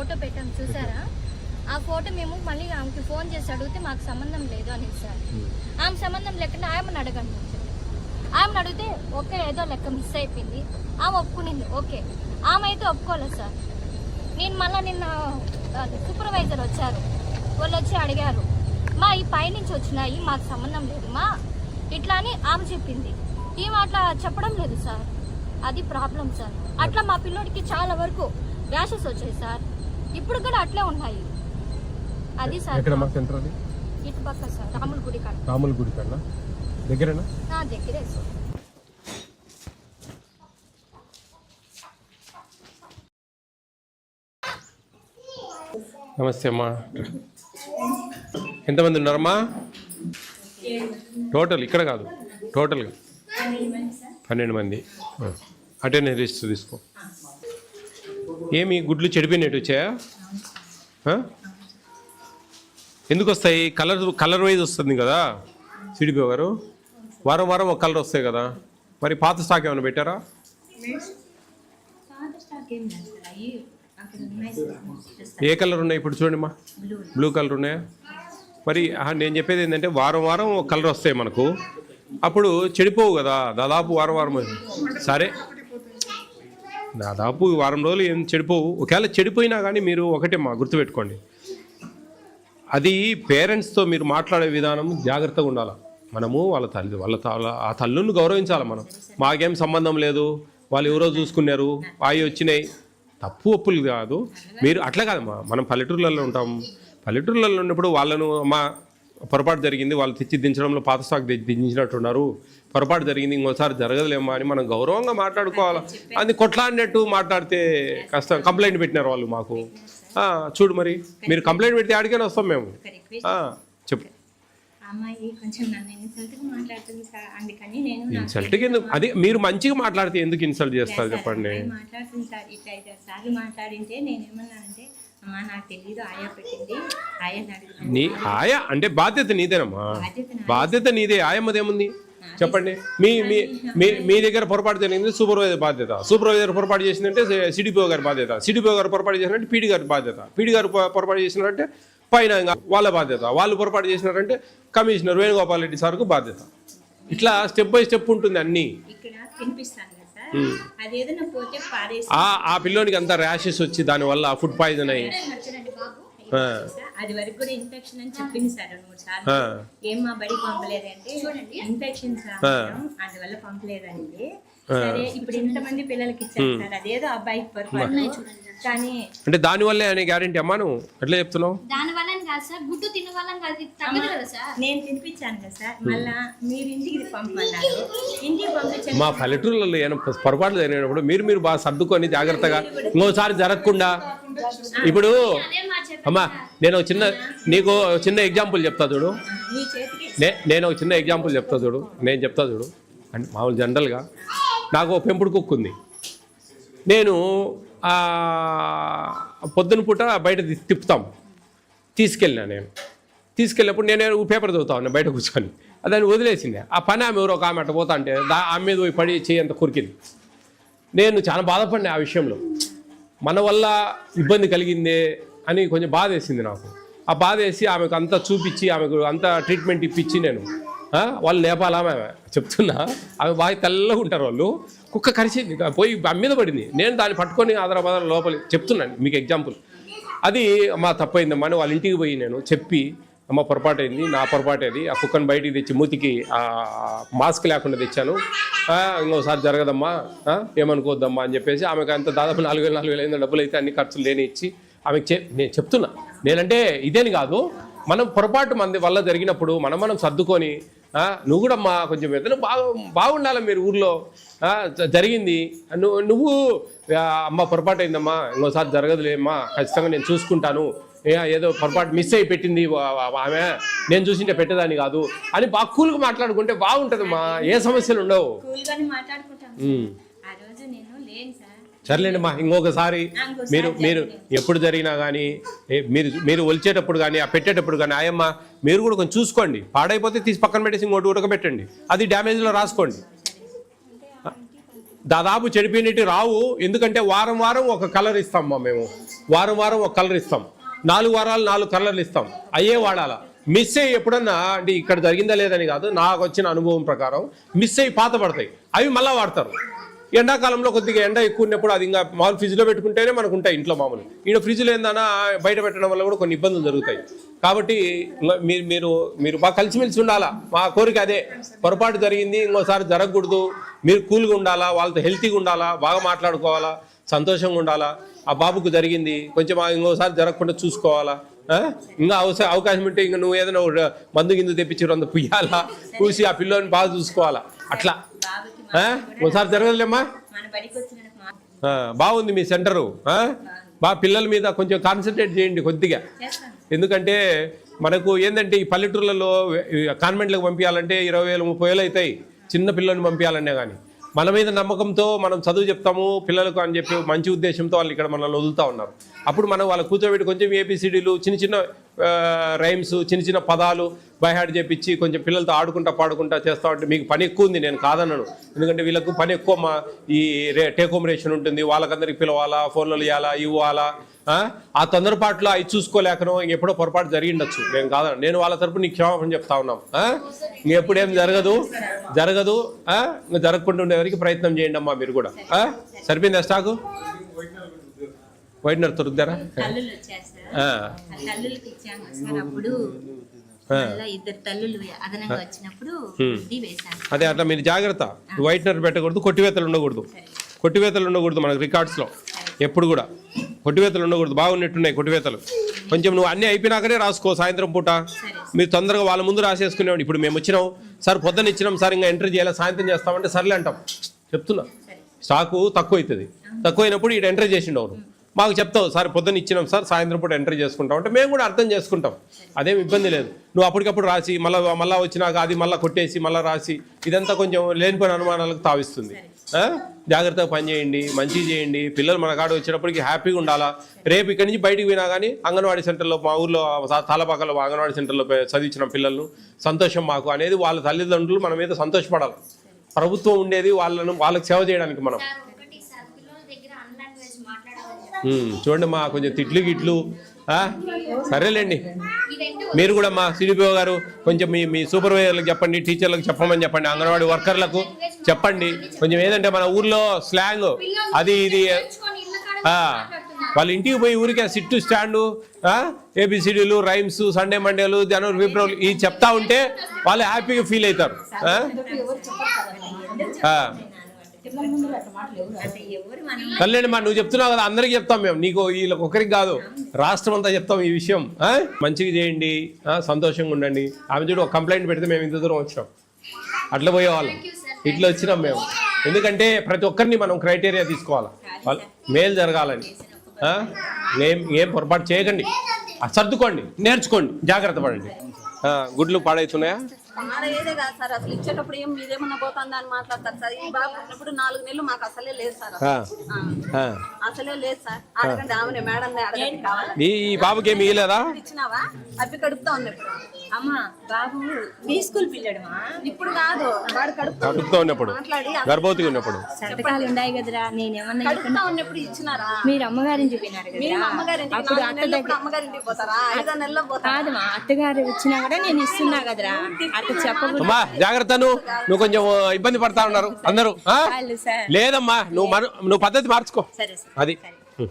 Photo పెట్టాం చూసారా, ఆ ఫోటో మేము మళ్ళీ ఆమెకి ఫోన్ చేసి అడిగితే మాకు సంబంధం లేదు అని సార్. ఆమె సంబంధం లేకుండా ఆమెను అడగండి చెప్పి ఆమెను అడిగితే ఓకే ఏదో లెక్క మిస్ అయిపోయింది, ఆమె ఒప్పుకునింది ఓకే, ఆమె అయితే ఒప్పుకోలేదు సార్. నేను మళ్ళీ నిన్న సూపర్వైజర్ వచ్చారు, వాళ్ళు వచ్చి అడిగారు మా ఈ పైనుంచి వచ్చినాయి మాకు సంబంధం లేదు మా ఇట్లా అని ఆమె చెప్పింది. ఈమె అట్లా చెప్పడం లేదు సార్, అది ప్రాబ్లం సార్. అట్లా మా పిల్లోడికి చాలా వరకు ర్యాషెస్ వచ్చాయి సార్, ఇప్పుడు కూడా అట్లే ఉన్నాయి. అది సార్ ఇటు పక్క సార్ రాముల గుడి కాడ. రాముల గుడి కాడ దగ్గరేనా? దగ్గరే సార్. నమస్తే అమ్మా. ఎంతమంది ఉన్నారమ్మా టోటల్? ఇక్కడ కాదు, టోటల్గా 12 మంది. అటెండెన్స్ రిజిస్టర్ తీసుకో. ఏమి గుడ్లు చెడిపోయినట్టు వచ్చాయా? ఎందుకు వస్తాయి? కలర్ వైజ్ వస్తుంది కదా సిడిపో గారు, వారం వారం ఒక కలర్ వస్తాయి కదా, మరి పాత స్టాక్ ఏమైనా పెట్టారా? ఏ కలర్ ఉన్నాయి ఇప్పుడు చూడండి మా, బ్లూ కలర్ ఉన్నాయా? మరి నేను చెప్పేది ఏంటంటే వారం వారం ఒక కలర్ వస్తాయి మనకు, అప్పుడు చెడిపోవు కదా దాదాపు వారం వారం. సరే దాదాపు వారం రోజులు ఏం చెడిపోవు. ఒకవేళ చెడిపోయినా కానీ మీరు ఒకటే మా గుర్తుపెట్టుకోండి, అది పేరెంట్స్తో మీరు మాట్లాడే విధానం జాగ్రత్తగా ఉండాలి. మనము ఆ తల్లుని గౌరవించాలి. మనం మాకేం సంబంధం లేదు, వాళ్ళు ఎవరో చూసుకున్నారు అవి వచ్చినాయి, తప్పు ఒప్పులు కాదు. మీరు అట్లా కాదమ్మా, మనం పల్లెటూర్లలో ఉంటాం, పల్లెటూర్లలో ఉన్నప్పుడు వాళ్ళను మా పొరపాటు జరిగింది, వాళ్ళు తెచ్చి దించడంలో పాత స్టాక్ దించినట్టున్నారు, పొరపాటు జరిగింది ఇంకోసారి జరగదులేమో అని మనం గౌరవంగా మాట్లాడుకోవాలి. అది కొట్లాడినట్టు మాట్లాడితే కష్టం. కంప్లైంట్ పెట్టినారు వాళ్ళు మాకు, చూడు మరి మీరు కంప్లైంట్ పెడితే ఆడికైనా వస్తాం మేము. చెప్పు. ఇన్సల్ట్కి ఎందుకు? అది మీరు మంచిగా మాట్లాడితే ఎందుకు ఇన్సల్ట్ చేస్తారు చెప్పండి. నీ ఆయా అంటే బాధ్యత నీదేనమ్మా, బాధ్యత నీదే. ఆయమ్మదేముంది చెప్పండి. మీ దగ్గర పొరపాటు జరిగింది, సూపర్వైజర్ బాధ్యత. సూపర్వైజర్ పొరపాటు చేసిందంటే సిడిపిఓ గారి బాధ్యత. సిడిపిఓ గారు పొరపాటు చేసినట్టే పీడి గారి బాధ్యత. పీడి గారు పొరపాటు చేసినారంటే పైన వాళ్ళ బాధ్యత. వాళ్ళు పొరపాటు చేసినారంటే కమిషనర్ వేణుగోపాల్ రెడ్డి సార్కు బాధ్యత. ఇట్లా స్టెప్ బై స్టెప్ ఉంటుంది అన్ని. ఆ పిల్లోనికి అంతా ర్యాషెస్ వచ్చి దానివల్ల ఫుడ్ పాయిజన్ అయ్యి అది వరకు కూడా ఇన్ఫెక్షన్ అని చెప్పింది సార్ 2-3 సార్లు. ఏం మా బడి పంపలేదంటే ఇన్ఫెక్షన్ అందువల్ల పంపలేదండి. సరే ఇప్పుడు ఇంతమంది పిల్లలకి ఇచ్చారు సార్, అదేదో అబ్బాయికి పొరపాటు కానీ అంటే దానివల్లే అనే గ్యారెంటీ అమ్మా నువ్వు ఎట్లా చెప్తున్నావు? నేను తినిపించాను కదా సార్, మళ్ళా మీరు ఇంటికి పంపమన్నారు, ఇంటికి పంపించాను. మా పల్లెటూరులో ఏమైనా పొరపాట్లు జరిగినప్పుడు మీరు బాగా సర్దుకొని జాగ్రత్తగా ఇంకోసారి జరగకుండా. ఇప్పుడు అమ్మా నేను నీకు చిన్న ఎగ్జాంపుల్ చెప్తా చూడు, నేను ఒక చిన్న ఎగ్జాంపుల్ చెప్తా చూడు. నేను చెప్తా చూడు అంటే మామూలు జనరల్గా నాకు పెంపుడు కుక్క ఉంది. నేను పొద్దున పూట బయట తిప్పుతాం, తీసుకెళ్ళినప్పుడు నేను పేపర్ చదువుతా ఉన్నా బయట కూర్చొని, దాన్ని వదిలేసింది. ఆ పని ఆమె ఎవరో ఒక ఆమె అట్ట పోతా అంటే ఆమె మీద పోయి పడి చేయంత కురికింది. నేను చాలా బాధపడినా ఆ విషయంలో, మన వల్ల ఇబ్బంది కలిగిందే అని కొంచెం బాధ వేసింది నాకు. ఆ బాధ వేసి ఆమెకు అంతా చూపించి ఆమెకు అంతా ట్రీట్మెంట్ ఇప్పించి నేను వాళ్ళు లేపాలామె చెప్తున్నా. ఆమె బాగా తెల్లగా ఉంటారు వాళ్ళు. కుక్క కరిచింది, పోయి మీద పడింది. నేను దాన్ని పట్టుకొని ఆధార లోపలి చెప్తున్నాను మీకు ఎగ్జాంపుల్. అది అమ్మ తప్పైందమ్మా అని వాళ్ళ ఇంటికి పోయి నేను చెప్పి, అమ్మ పొరపాటు అయింది, నా పొరపాటు అది, ఆ కుక్కను బయటికి తెచ్చి మూతికి మాస్క్ లేకుండా తెచ్చాను, ఇంకోసారి జరగదమ్మా, ఏమనుకోవద్దమ్మా అని చెప్పేసి ఆమెకు అంత దాదాపు 4,000 డబ్బులు అయితే అన్ని ఖర్చులు లేని ఇచ్చి ఆమెకు నేను చెప్తున్నా. నేనంటే ఇదేని కాదు, మనం పొరపాటు మంది వల్ల జరిగినప్పుడు మనం సర్దుకొని నువ్వు కూడా అమ్మా కొంచెం ఏదైనా బాగుండాలి. మీరు ఊర్లో జరిగింది, నువ్వు అమ్మ పొరపాటు అయిందమ్మా, ఇంకోసారి జరగదులేమ్మా, ఖచ్చితంగా నేను చూసుకుంటాను, ఏదో పొరపాటు మిస్ అయి పెట్టింది ఆమె, నేను చూసింటే పెట్టేదాన్ని కాదు అని బాగా కూల్గా మాట్లాడుకుంటే బాగుంటుందమ్మా, ఏ సమస్యలు ఉండవు. సర్లేండమ్మా, ఇంకొకసారి మీరు ఎప్పుడు జరిగినా కానీ మీరు ఒలిచేటప్పుడు కానీ పెట్టేటప్పుడు కానీ ఆయమ్మ మీరు కూడా కొంచెం చూసుకోండి. పాడైపోతే తీసి పక్కన పెట్టేసి ఇంకోటి ఉడకబెట్టండి, అది డ్యామేజ్లో రాసుకోండి. దాదాపు చెడిపోయినట్టు రావు. ఎందుకంటే వారం వారం ఒక కలర్ ఇస్తాం మేము, వారం వారం ఒక కలర్ ఇస్తాం, 4 వారాలు 4 కలర్లు ఇస్తాం, అయ్యే వాడాలా. మిస్ అయ్యి ఎప్పుడన్నా అంటే ఇక్కడ జరిగిందా లేదని కాదు, నాకు వచ్చిన అనుభవం ప్రకారం మిస్ అయ్యి పాత పడతాయి, అవి మళ్ళీ వాడతారు. ఎండాకాలంలో కొద్దిగా ఎండ ఎక్కువ ఉన్నప్పుడు అది ఇంకా మామూలు ఫ్రిడ్జ్లో పెట్టుకుంటేనే మనకు ఉంటాయి ఇంట్లో మామూలు. ఈయన ఫ్రిడ్జ్లో ఏందన్నా బయట పెట్టడం వల్ల కూడా కొన్ని ఇబ్బందులు జరుగుతాయి. కాబట్టి మీరు బాగా కలిసిమెలిసి ఉండాలా, మా కోరిక అదే. పొరపాటు జరిగింది ఇంకోసారి జరగకూడదు, మీరు కూల్గా ఉండాలా, వాళ్ళతో హెల్తీగా ఉండాలా, బాగా మాట్లాడుకోవాలా, సంతోషంగా ఉండాలా. ఆ బాబుకు జరిగింది కొంచెం ఇంకోసారి జరగకుండా చూసుకోవాలా. ఇంకా అవకాశం ఉంటే ఇంకా నువ్వు ఏదైనా మందు గిందు తెప్పించి అంత పుయ్యాలా, పూసి ఆ పిల్లోని బాగా చూసుకోవాలా. అట్లా ఒకసారి జరగదులేమ్మా. బాగుంది మీ సెంటరు, బాగా పిల్లల మీద కొంచెం కాన్సన్ట్రేట్ చేయండి కొద్దిగా. ఎందుకంటే మనకు ఏంటంటే ఈ పల్లెటూర్లలో కాన్వెంట్లకు పంపించాలంటే 20,000 30,000 అవుతాయి చిన్న పిల్లల్ని పంపించాలనే. కానీ మన మీద నమ్మకంతో మనం చదువు చెప్తాము పిల్లలకు అని చెప్పి మంచి ఉద్దేశంతో వాళ్ళు ఇక్కడ మనల్ని వదులుతూ ఉన్నారు. అప్పుడు మనం వాళ్ళ కూర్చోబెట్టి కొంచెం ABCDలు చిన్న చిన్న రైమ్స్ చిన్న చిన్న పదాలు బైహార్ట్ చేపించి కొంచెం పిల్లలతో ఆడుకుంటా పాడుకుంటా చేస్తూ ఉంటే మీకు పని ఎక్కువ ఉంది, నేను కాదన్నాను. ఎందుకంటే వీళ్ళకు పని ఎక్కువ, ఈ టేక్ హోమ్ రేషన్ ఉంటుంది, వాళ్ళకందరికి పిలవాలా, ఫోన్లు ఇవ్వాలా, ఇవ్వాలా. ఆ తొందరపాట్లో అవి చూసుకోలేకనో ఇంకెప్పుడో పొరపాటు జరిగిండొచ్చు, నేను కాదన్నాను. నేను వాళ్ళ తరపున నీకు క్షమాపణ చెప్తా ఉన్నాం. ఇంకెప్పుడేం జరగదు ఇంకా జరగకుండా ఉండేవారికి ప్రయత్నం చేయండి అమ్మా మీరు కూడా. సరిపోయిందా స్టాకు? వైట్నర్ దొరుకుతారా? అదే అట్లా మీరు జాగ్రత్త. వైట్నర్ పెట్టకూడదు, కొట్టివేతలు ఉండకూడదు మనకు రికార్డ్స్లో ఎప్పుడు కూడా. కొట్టివేతలు ఉండకూడదు, బాగున్నట్టున్నాయి కొట్టివేతలు. కొంచెం నువ్వు అన్నీ అయిపోయినాకనే రాసుకో సాయంత్రం పూట. మీరు తొందరగా వాళ్ళ ముందు రాసేసుకునేవాడు. ఇప్పుడు మేము వచ్చినాం సార్, పొద్దున్న ఇచ్చినాం సార్, ఇంకా ఎంట్రీ చేయాలి, సాయంత్రం చేస్తామంటే సర్లే అంటాం. చెప్తున్నా స్టాకు తక్కువ అవుతుంది, తక్కువైనప్పుడు ఇటు ఎంట్రీ చేసిండవు. మాకు చెప్తావు సార్ పొద్దున్న ఇచ్చినాం సార్, సాయంత్రం పూట ఎంట్రీ చేసుకుంటాం అంటే మేము కూడా అర్థం చేసుకుంటాం, అదేం ఇబ్బంది లేదు. నువ్వు అప్పటికప్పుడు రాసి మళ్ళీ వచ్చినాక అది మళ్ళీ కొట్టేసి మళ్ళీ రాసి ఇదంతా కొంచెం లేనిపోయిన అనుమానాలకు తావిస్తుంది. జాగ్రత్తగా పని చేయండి, మంచిగా చేయండి. పిల్లలు మన కాడ వచ్చినప్పటికీ హ్యాపీగా ఉండాలా. రేపు ఇక్కడి నుంచి బయటికి పోయినా కానీ అంగన్వాడీ సెంటర్లో, మా ఊర్లో తాళపాకలో అంగన్వాడీ సెంటర్లో చదివించిన పిల్లలను సంతోషం మాకు అనేది వాళ్ళ తల్లిదండ్రులు మన మీద సంతోషపడాలి. ప్రభుత్వం ఉండేది వాళ్ళకి సేవ చేయడానికి. మనం చూడండి మా కొంచెం తిట్లు గిట్లు సరేలేండి. మీరు కూడా మా సిడిపిఓ గారు కొంచెం మీ సూపర్వైజర్లకు చెప్పండి, టీచర్లకు చెప్పమని చెప్పండి, అంగన్వాడీ వర్కర్లకు చెప్పండి. కొంచెం ఏదంటే మన ఊర్లో స్లాంగ్ అది ఇది వాళ్ళ ఇంటికి పోయి ఊరికే సిట్టు స్టాండు ABCDలు రైమ్స్ సండే మండేలు జనవరి ఫిబ్రవరి ఇది చెప్తా ఉంటే వాళ్ళు హ్యాపీగా ఫీల్ అవుతారు. కళ్యాణి మా నువ్వు చెప్తున్నావు కదా, అందరికి చెప్తాం మేము, నీకు వీళ్ళకి ఒక్కరికి కాదు రాష్ట్రం అంతా చెప్తాం ఈ విషయం. మంచిగా చేయండి, సంతోషంగా ఉండండి. ఆమె చూడు ఒక కంప్లైంట్ పెడితే మేము ఇంత దూరం వచ్చినాం, అట్లా పోయేవాళ్ళం, ఇట్లా వచ్చినాం మేము. ఎందుకంటే ప్రతి ఒక్కరిని మనం క్రైటీరియా తీసుకోవాలి, మేలు జరగాలని. ఏం పొరపాటు చేయకండి, సర్దుకోండి, నేర్చుకోండి, జాగ్రత్త పడండి. గుడ్లు పాడవుతున్నాయా? ఏదే కాదు సార్, అసలు ఇచ్చేటప్పుడు ఏం మీరేమన్నా పోతుందా అని మాట్లాడతారు సార్. ఈ బాబు ఉన్నప్పుడు 4 నెలలు మాకు అసలే లేదు సార్, అసలే లేదు సార్. అడగండి ఆమె మేడం అడగండి కావాలి. ఈ బాబుకి ఏమి ఇవ్వలేదా? ఇచ్చినావా? అవి కడుపుతా ఉంది ఇప్పుడు. అమ్మా బాబు ప్రీ స్కూల్ పిల్లడమా? ఇప్పుడు కాదు, వాడు కడుపుతా ఉన్నప్పుడు, గర్భవతిగా ఉన్నప్పుడు సంతకాలు ఉన్నాయి కదరా. నేనేమన్నా కడుపుతా ఉన్నప్పుడు ఇచ్చినారా? మీరు అమ్మగారిని చెప్పినారు కదా, అప్పుడు అమ్మగారింటికి పోతారా? 5 నెలల్లో పోతారా? కాదు మా అత్తగారు వచ్చినా కూడా నేను ఇస్తున్నా కదరా, అట్లా చెప్పకూడదు. జాగ్రత్త. నువ్వు కొంచెం ఇబ్బంది పడతా ఉన్నారు అందరూ. లేదమ్మా, నువ్వు పద్ధతి మార్చుకో. సరే అది